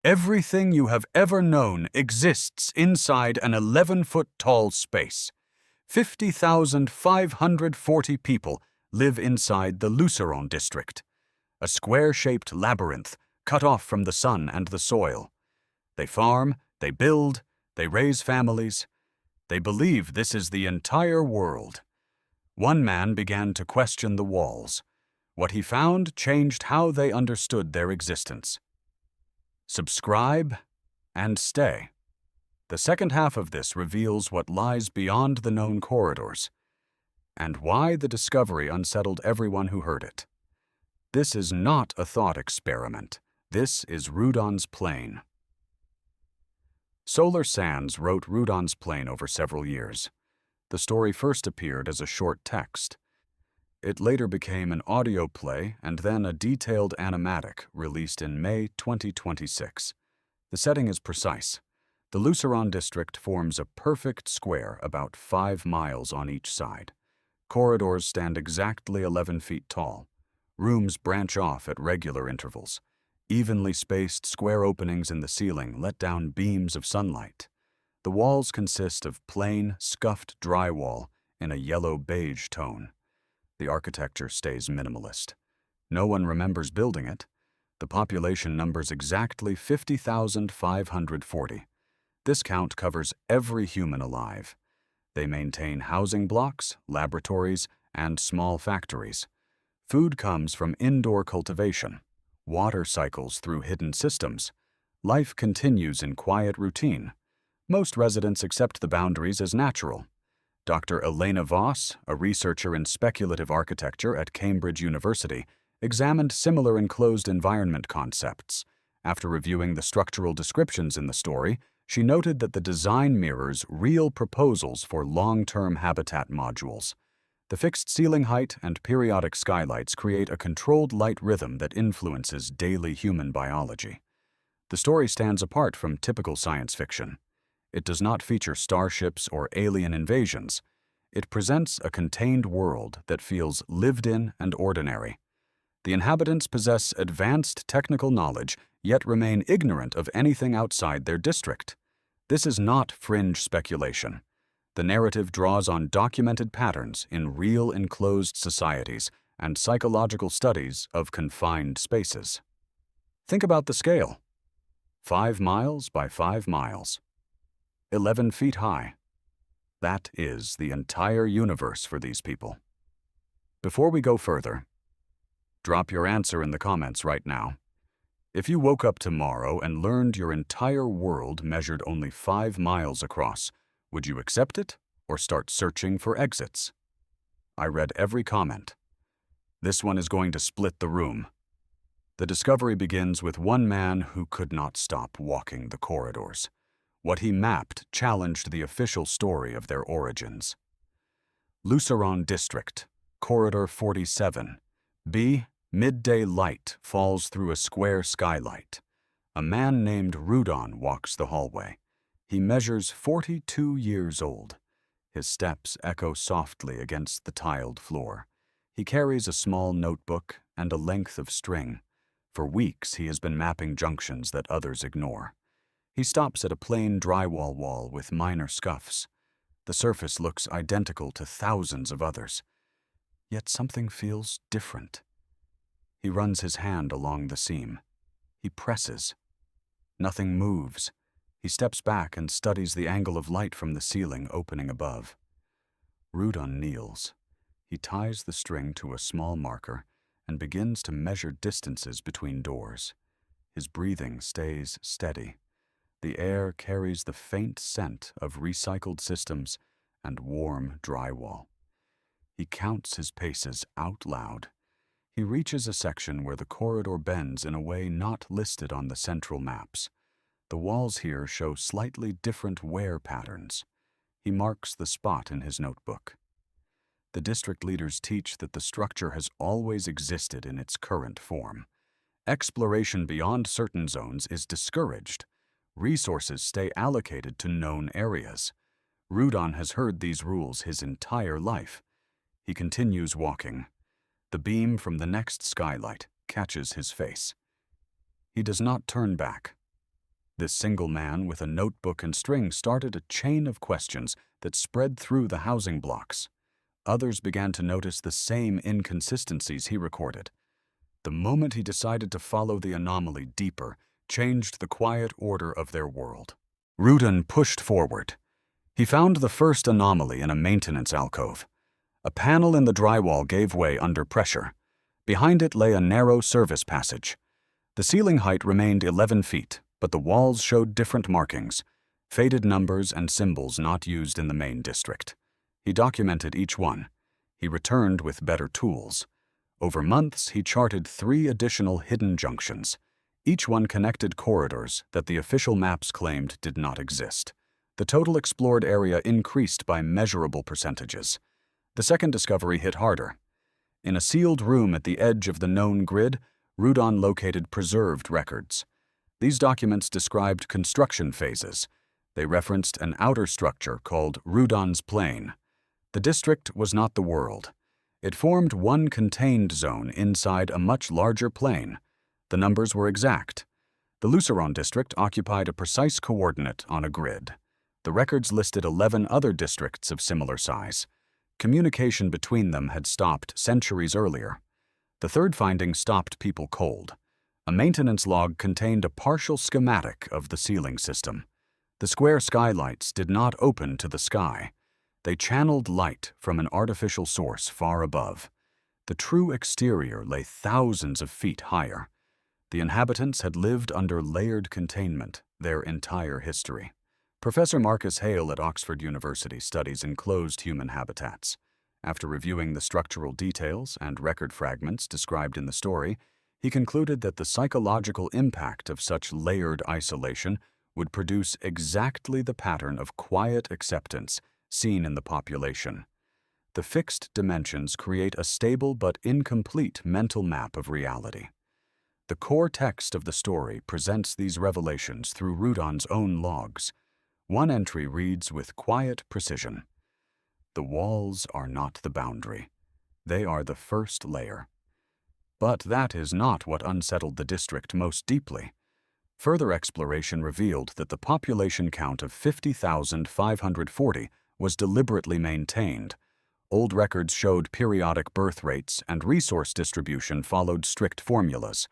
Everything you have ever known exists inside an 11-foot-tall space. 50,540 people live inside the Luceron district, a square-shaped labyrinth cut off from the sun and the soil. They farm, they build, they raise families. They believe this is the entire world. One man began to question the walls. What he found changed how they understood their existence. Subscribe and stay. The second half of this reveals what lies beyond the known corridors, and why the discovery unsettled everyone who heard it. This is not a thought experiment. This is Rudon's plane. Solar Sands wrote Rudon's plane over several years. The story first appeared as a short text. It later became an audio play and then a detailed animatic released in May 2026. The setting is precise. The Luceron district forms a perfect square about 5 miles on each side. Corridors stand exactly 11 feet tall. Rooms branch off at regular intervals. Evenly spaced square openings in the ceiling let down beams of sunlight. The walls consist of plain, scuffed drywall in a yellow-beige tone. The architecture stays minimalist. No one remembers building it. The population numbers exactly 50,540. This count covers every human alive. They maintain housing blocks, laboratories, and small factories. Food comes from indoor cultivation. Water cycles through hidden systems. Life continues in quiet routine. Most residents accept the boundaries as natural. Dr. Elena Voss, a researcher in speculative architecture at Cambridge University, examined similar enclosed environment concepts. After reviewing the structural descriptions in the story, she noted that the design mirrors real proposals for long-term habitat modules. The fixed ceiling height and periodic skylights create a controlled light rhythm that influences daily human biology. The story stands apart from typical science fiction. It does not feature starships or alien invasions. It presents a contained world that feels lived in and ordinary. The inhabitants possess advanced technical knowledge, yet remain ignorant of anything outside their district. This is not fringe speculation. The narrative draws on documented patterns in real enclosed societies and psychological studies of confined spaces. Think about the scale. 5 miles by 5 miles. 11 feet high. That is the entire universe for these people. Before we go further, drop your answer in the comments right now. If you woke up tomorrow and learned your entire world measured only 5 miles across, would you accept it or start searching for exits? I read every comment. This one is going to split the room. The discovery begins with one man who could not stop walking the corridors. What he mapped challenged the official story of their origins. Luceron District, Corridor 47. B. Midday light falls through a square skylight. A man named Rudon walks the hallway. He measures 42 years old. His steps echo softly against the tiled floor. He carries a small notebook and a length of string. For weeks he has been mapping junctions that others ignore. He stops at a plain drywall wall with minor scuffs. The surface looks identical to thousands of others. Yet something feels different. He runs his hand along the seam. He presses. Nothing moves. He steps back and studies the angle of light from the ceiling opening above. Rudon kneels. He ties the string to a small marker and begins to measure distances between doors. His breathing stays steady. The air carries the faint scent of recycled systems and warm drywall. He counts his paces out loud. He reaches a section where the corridor bends in a way not listed on the central maps. The walls here show slightly different wear patterns. He marks the spot in his notebook. The district leaders teach that the structure has always existed in its current form. Exploration beyond certain zones is discouraged. Resources stay allocated to known areas. Rudon has heard these rules his entire life. He continues walking. The beam from the next skylight catches his face. He does not turn back. This single man with a notebook and string started a chain of questions that spread through the housing blocks. Others began to notice the same inconsistencies he recorded. The moment he decided to follow the anomaly deeper, changed the quiet order of their world. Rudon pushed forward. He found the first anomaly in a maintenance alcove. A panel in the drywall gave way under pressure. Behind it lay a narrow service passage. The ceiling height remained 11 feet, but the walls showed different markings, faded numbers and symbols not used in the main district. He documented each one. He returned with better tools. Over months, he charted 3 additional hidden junctions. Each one connected corridors that the official maps claimed did not exist. The total explored area increased by measurable percentages. The second discovery hit harder. In a sealed room at the edge of the known grid, Rudon located preserved records. These documents described construction phases. They referenced an outer structure called Rudon's Plain. The district was not the world. It formed one contained zone inside a much larger plane. The numbers were exact. The Rudon district occupied a precise coordinate on a grid. The records listed 11 other districts of similar size. Communication between them had stopped centuries earlier. The third finding stopped people cold. A maintenance log contained a partial schematic of the ceiling system. The square skylights did not open to the sky. They channeled light from an artificial source far above. The true exterior lay thousands of feet higher. The inhabitants had lived under layered containment their entire history. Professor Marcus Hale at Oxford University studies enclosed human habitats. After reviewing the structural details and record fragments described in the story, he concluded that the psychological impact of such layered isolation would produce exactly the pattern of quiet acceptance seen in the population. The fixed dimensions create a stable but incomplete mental map of reality. The core text of the story presents these revelations through Rudon's own logs. One entry reads with quiet precision, "The walls are not the boundary. They are the first layer." But that is not what unsettled the district most deeply. Further exploration revealed that the population count of 50,540 was deliberately maintained. Old records showed periodic birth rates and resource distribution followed strict formulas.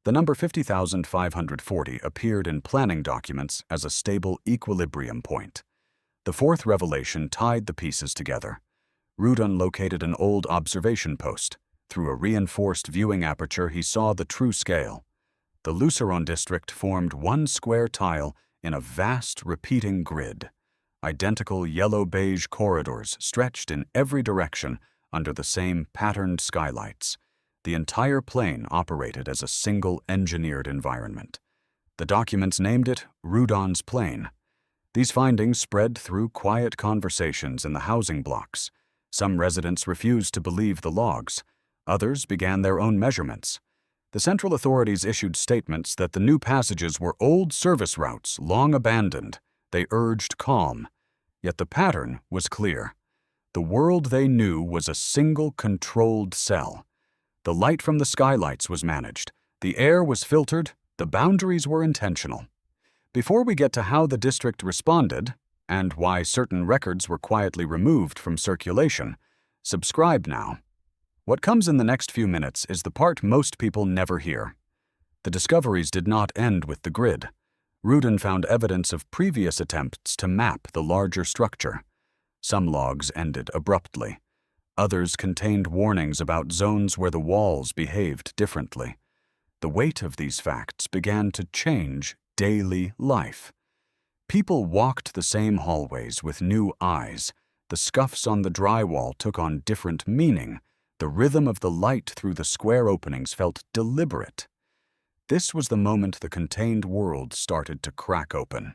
The number 50,540 appeared in planning documents as a stable equilibrium point. The fourth revelation tied the pieces together. Rudon located an old observation post. Through a reinforced viewing aperture, he saw the true scale. The Rudon district formed one square tile in a vast repeating grid. Identical yellow-beige corridors stretched in every direction under the same patterned skylights. The entire plane operated as a single engineered environment. The documents named it Rudon's Plain. These findings spread through quiet conversations in the housing blocks. Some residents refused to believe the logs. Others began their own measurements. The central authorities issued statements that the new passages were old service routes long abandoned. They urged calm. Yet the pattern was clear. The world they knew was a single controlled cell. The light from the skylights was managed. The air was filtered. The boundaries were intentional. Before we get to how the district responded, and why certain records were quietly removed from circulation, subscribe now. What comes in the next few minutes is the part most people never hear. The discoveries did not end with the grid. Rudon found evidence of previous attempts to map the larger structure. Some logs ended abruptly. Others contained warnings about zones where the walls behaved differently. The weight of these facts began to change daily life. People walked the same hallways with new eyes. The scuffs on the drywall took on different meaning. The rhythm of the light through the square openings felt deliberate. This was the moment the contained world started to crack open.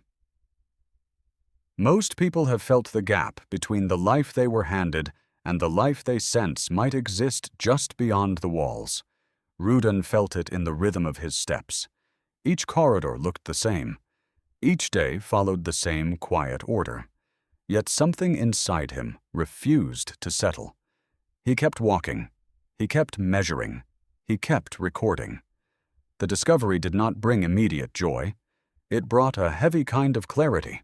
Most people have felt the gap between the life they were handed and the life they sense might exist just beyond the walls. Rudon felt it in the rhythm of his steps. Each corridor looked the same. Each day followed the same quiet order. Yet something inside him refused to settle. He kept walking. He kept measuring. He kept recording. The discovery did not bring immediate joy. It brought a heavy kind of clarity.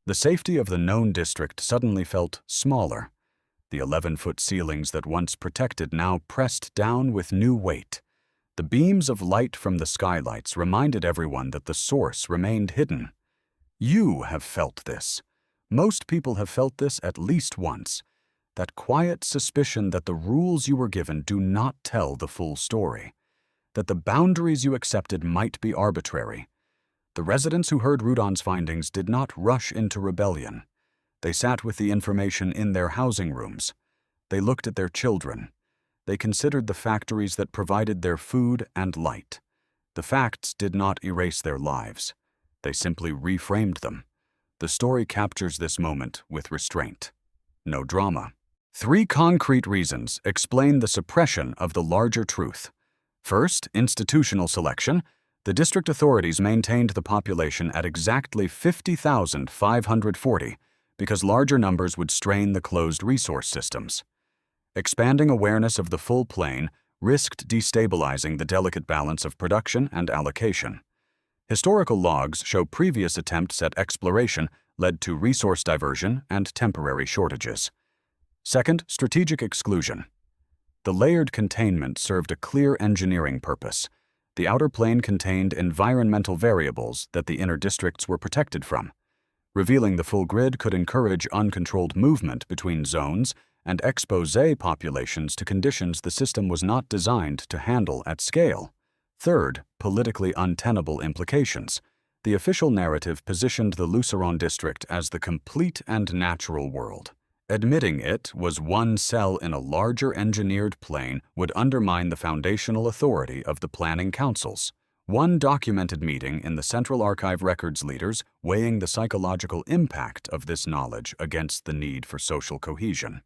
The safety of the known district suddenly felt smaller. The 11-foot ceilings that once protected now pressed down with new weight. The beams of light from the skylights reminded everyone that the source remained hidden. You have felt this. Most people have felt this at least once. That quiet suspicion that the rules you were given do not tell the full story. That the boundaries you accepted might be arbitrary. The residents who heard Rudon's findings did not rush into rebellion. They sat with the information in their housing rooms. They looked at their children. They considered the factories that provided their food and light. The facts did not erase their lives. They simply reframed them. The story captures this moment with restraint. No drama. 3 concrete reasons explain the suppression of the larger truth. First, institutional selection. The district authorities maintained the population at exactly 50,540 because larger numbers would strain the closed resource systems. Expanding awareness of the full plain risked destabilizing the delicate balance of production and allocation. Historical logs show previous attempts at exploration led to resource diversion and temporary shortages. Second, strategic exclusion. The layered containment served a clear engineering purpose. The outer plane contained environmental variables that the inner districts were protected from. Revealing the full grid could encourage uncontrolled movement between zones and expose populations to conditions the system was not designed to handle at scale. Third, politically untenable implications. The official narrative positioned the Luceron district as the complete and natural world. Admitting it was one cell in a larger engineered plane would undermine the foundational authority of the planning councils. One documented meeting in the Central Archive records leaders weighing the psychological impact of this knowledge against the need for social cohesion.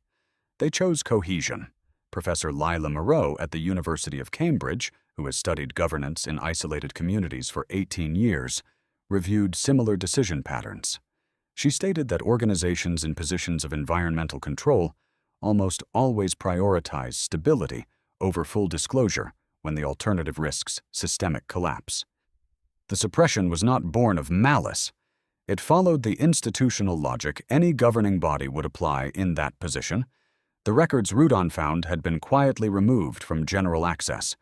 They chose cohesion. Professor Lila Moreau at the University of Cambridge, who has studied governance in isolated communities for 18 years, reviewed similar decision patterns. She stated that organizations in positions of environmental control almost always prioritize stability over full disclosure when the alternative risks systemic collapse. The suppression was not born of malice. It followed the institutional logic any governing body would apply in that position. The records Rudon found had been quietly removed from general access.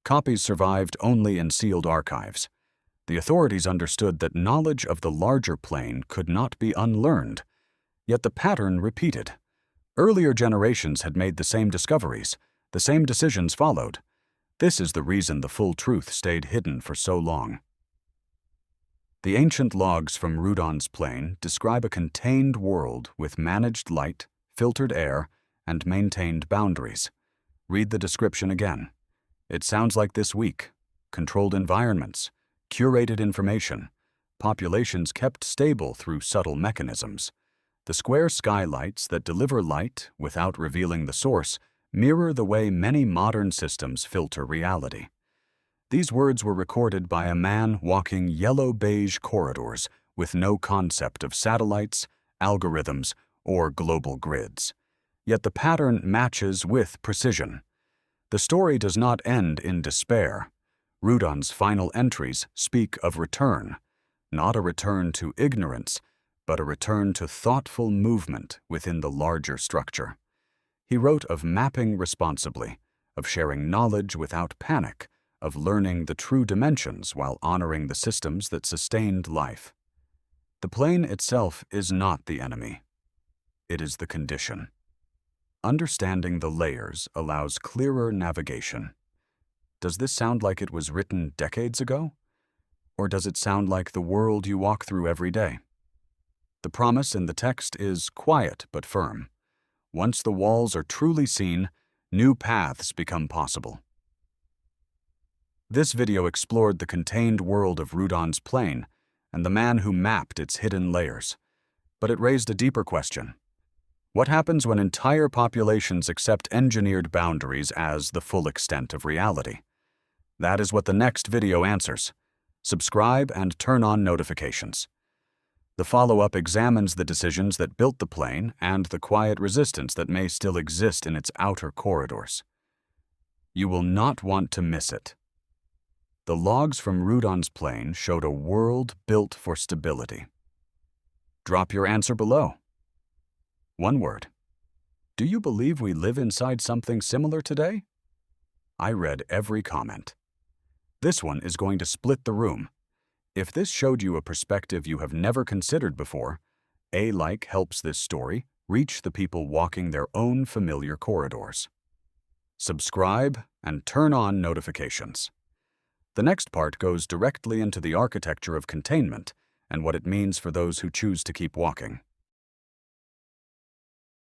Copies survived only in sealed archives. The authorities understood that knowledge of the larger plane could not be unlearned. Yet the pattern repeated. Earlier generations had made the same discoveries. The same decisions followed. This is the reason the full truth stayed hidden for so long. The ancient logs from Rudon's plane describe a contained world with managed light, filtered air, and maintained boundaries. Read the description again. It sounds like this week. Controlled environments, curated information, populations kept stable through subtle mechanisms. The square skylights that deliver light without revealing the source mirror the way many modern systems filter reality. These words were recorded by a man walking yellow-beige corridors with no concept of satellites, algorithms, or global grids. Yet the pattern matches with precision. The story does not end in despair. Rudon's final entries speak of return, not a return to ignorance, but a return to thoughtful movement within the larger structure. He wrote of mapping responsibly, of sharing knowledge without panic, of learning the true dimensions while honoring the systems that sustained life. The plane itself is not the enemy. It is the condition. Understanding the layers allows clearer navigation. Does this sound like it was written decades ago? Or does it sound like the world you walk through every day? The promise in the text is quiet but firm. Once the walls are truly seen, new paths become possible. This video explored the contained world of Rudon's plane and the man who mapped its hidden layers. But it raised a deeper question. What happens when entire populations accept engineered boundaries as the full extent of reality? That is what the next video answers. Subscribe and turn on notifications. The follow-up examines the decisions that built the plane and the quiet resistance that may still exist in its outer corridors. You will not want to miss it. The logs from Rudon's plane showed a world built for stability. Drop your answer below. One word. Do you believe we live inside something similar today? I read every comment. This one is going to split the room. If this showed you a perspective you have never considered before, a like helps this story reach the people walking their own familiar corridors. Subscribe and turn on notifications. The next part goes directly into the architecture of containment and what it means for those who choose to keep walking.